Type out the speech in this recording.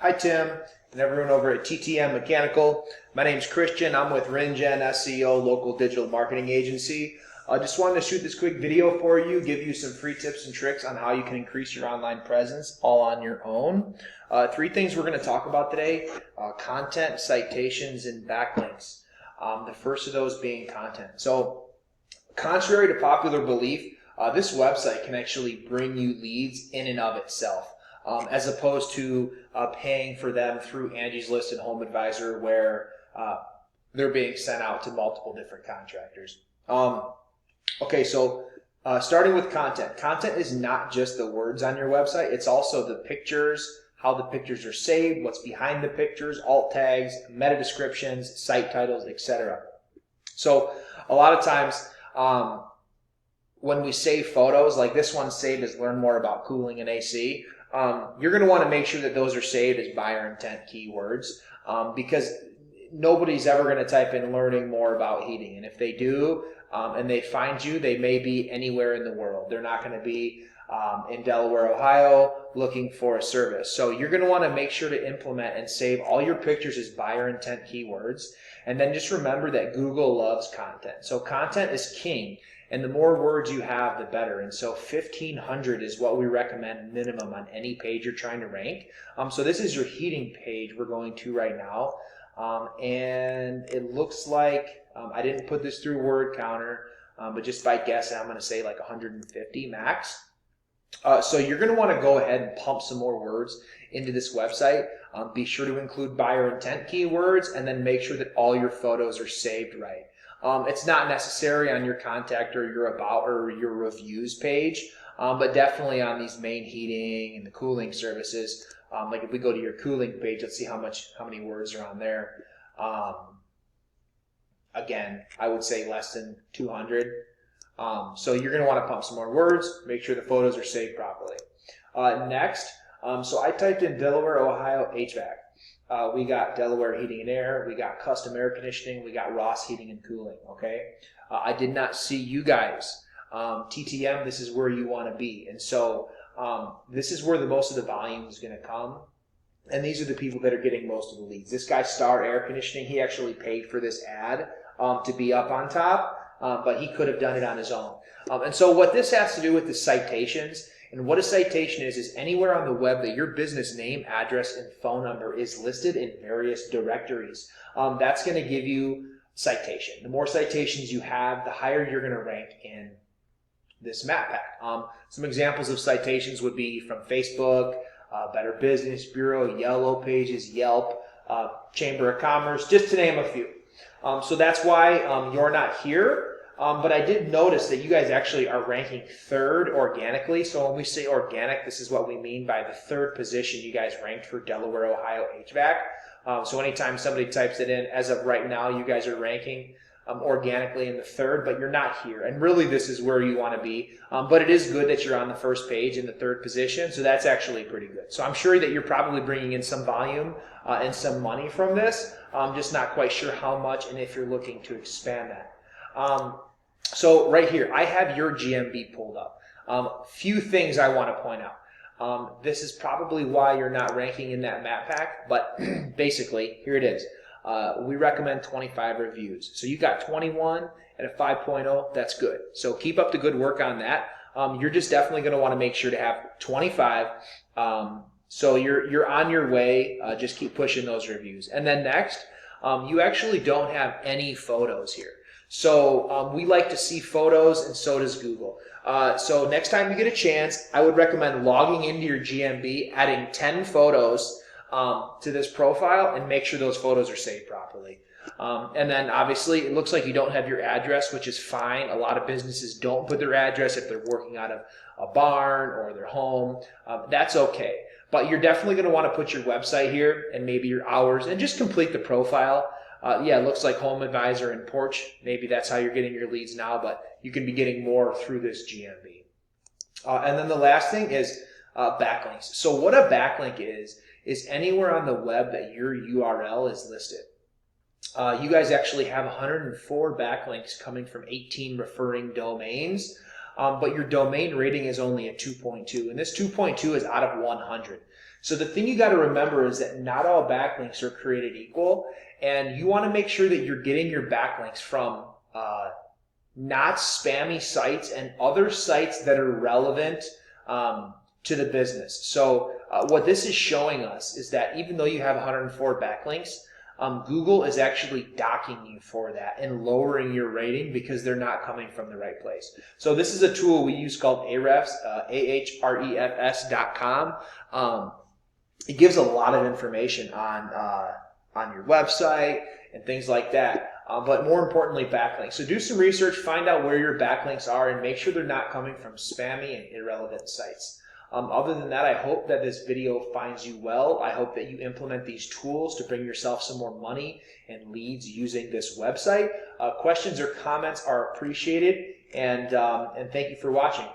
Hi Tim and everyone over at TTM Mechanical. My name's Christian. I'm with RenGen SEO, local digital marketing agency. I just wanted to shoot this quick video for you, give you some free tips and tricks on how you can increase your online presence all on your own. Three things we're going to talk about today: content, citations, and backlinks. The first of those being content. So, contrary to popular belief, this website can actually bring you leads in and of itself, as opposed to paying for them through Angie's List and Home Advisor, where they're being sent out to multiple different contractors. Okay, so starting with content. Content is not just the words on your website, it's also the pictures, how the pictures are saved, what's behind the pictures, alt tags, meta descriptions, site titles, etc. So a lot of times when we save photos, like this one saved as learn more about cooling and AC, you're going to want to make sure that those are saved as buyer intent keywords, because nobody's ever going to type in learning more about heating. And if they do, and they find you, they may be anywhere in the world. They're not going to be in Delaware, Ohio, looking for a service. So you're going to want to make sure to implement and save all your pictures as buyer intent keywords. And then just remember that Google loves content. So content is king. And the more words you have, the better. And so 1,500 is what we recommend minimum on any page you're trying to rank. So this is your heating page we're going to right now. And it looks like, I didn't put this through word counter, but just by guessing, I'm going to say like 150 max. So you're going to want to go ahead and pump some more words into this website. Be sure to include buyer intent keywords, and then make sure that all your photos are saved right. It's not necessary on your contact or your about or your reviews page, but definitely on these main heating and the cooling services. Like if we go to your cooling page, let's see how many words are on there. Again, I would say less than 200. So you're going to want to pump some more words, make sure the photos are saved properly. Next, so I typed in Delaware, Ohio HVAC. We got Delaware Heating and Air, we got Custom Air Conditioning, we got Ross Heating and Cooling, okay? I did not see you guys. TTM, this is where you want to be. And so this is where most of the volume is going to come. And these are the people that are getting most of the leads. This guy, Star Air Conditioning, he actually paid for this ad to be up on top, but he could have done it on his own. And so what this has to do with the citations, and what a citation is anywhere on the web that your business name, address, and phone number is listed in various directories. That's going to give you citation. The more citations you have, the higher you're going to rank in this map pack. Some examples of citations would be from Facebook, Better Business Bureau, Yellow Pages, Yelp, Chamber of Commerce, just to name a few. So that's why you're not here. But I did notice that you guys actually are ranking third organically. So when we say organic, this is what we mean by the third position you guys ranked for Delaware, Ohio HVAC. So anytime somebody types it in, as of right now, you guys are ranking organically in the third, but you're not here. And really, this is where you want to be. But it is good that you're on the first page in the third position. So that's actually pretty good. So I'm sure that you're probably bringing in some volume and some money from this. I'm just not quite sure how much and if you're looking to expand that. So right here, I have your GMB pulled up. Few things I want to point out. This is probably why you're not ranking in that map pack, but basically, here it is. We recommend 25 reviews. So you got 21 at a 5.0, that's good. So keep up the good work on that. You're just definitely going to want to make sure to have 25. So you're on your way. Just keep pushing those reviews. And then next, you actually don't have any photos here. So we like to see photos, and so does Google. So next time you get a chance, I would recommend logging into your GMB, adding 10 photos to this profile, and make sure those photos are saved properly. And then obviously it looks like you don't have your address, which is fine. A lot of businesses don't put their address if they're working out of a barn or their home. That's okay. But you're definitely going to want to put your website here and maybe your hours and just complete the profile. Yeah, it looks like Home Advisor and Porch. Maybe that's how you're getting your leads now, but you can be getting more through this GMB. And then the last thing is backlinks. So what a backlink is anywhere on the web that your URL is listed. You guys actually have 104 backlinks coming from 18 referring domains. but your domain rating is only a 2.2, and this 2.2 is out of 100. So the thing you got to remember is that not all backlinks are created equal, and you want to make sure that you're getting your backlinks from not spammy sites and other sites that are relevant to the business. So what this is showing us is that even though you have 104 backlinks, Google is actually docking you for that and lowering your rating because they're not coming from the right place. So this is a tool we use called Ahrefs, ahrefs.com. It gives a lot of information on your website and things like that. But more importantly, backlinks. So do some research, find out where your backlinks are, and make sure they're not coming from spammy and irrelevant sites. Other than that, I hope that this video finds you well. I hope that you implement these tools to bring yourself some more money and leads using this website. Questions or comments are appreciated, and thank you for watching.